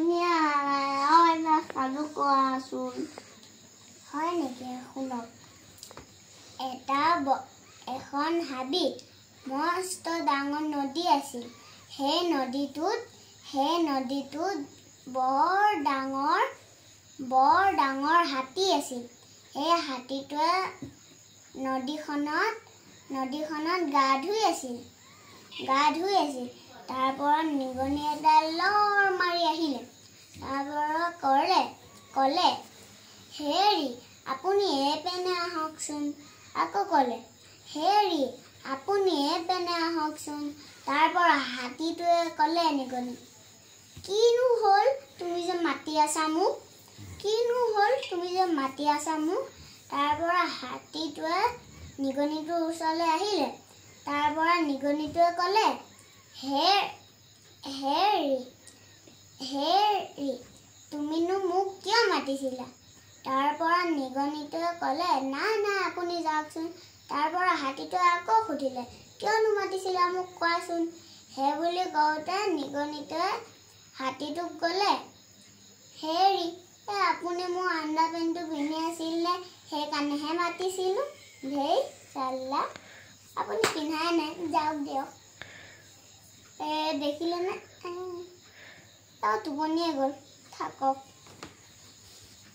শুনিয়া অইনা সাধু কোৱাচোন হয় নেকি শুনক এখন হাবিত মস্ত ডাঙৰ নদী আছিল সেই নদীটোত বৰ ডাঙৰ হাতী আছিল এই হাতীটোৱে নদীখনত গা ধুই আছিল তাৰ পৰা নিগনি এটা লৰ মাৰি আহিলে তাৰ পৰা ক'লে হেৰি আপুনি এইপিনে আহকচোন আকৌ ক'লে হেৰি আপুনি এইপিনে আহকচোন তাৰ পৰা হাতীটোৱে ক'লে নিগনি কিনো হ'ল তুমি যে মাতি আছা মোক তাৰ পৰা হাতীটোৱে নিগনিটোৰ ওচৰলৈ আহিলে তাৰ পৰা নিগনিটোৱে ক'লে হেৰি তুমিনো মোক কিয় মাতিছিলা তাৰ পৰা নিগনিটোৱে ক'লে নাই আপুনি যাওকচোন তাৰ পৰা হাতীটোৱে আকৌ সুধিলে কিয়নো মাতিছিলা মোক কোৱাচোন সেই বুলি কওঁতে নিগনিটোৱে হাতীটোক ক'লে হেৰি আপুনি মোৰ আণ্ডা পেণ্টটো পিন্ধি আছিল নে সেইকাৰণেহে মাতিছিলোঁ ধেই চাল্লা আপুনি পিন্ধাই নাই যাওক দিয়ক দেখিলেনে টোপনিয়ে গ'ল থাকক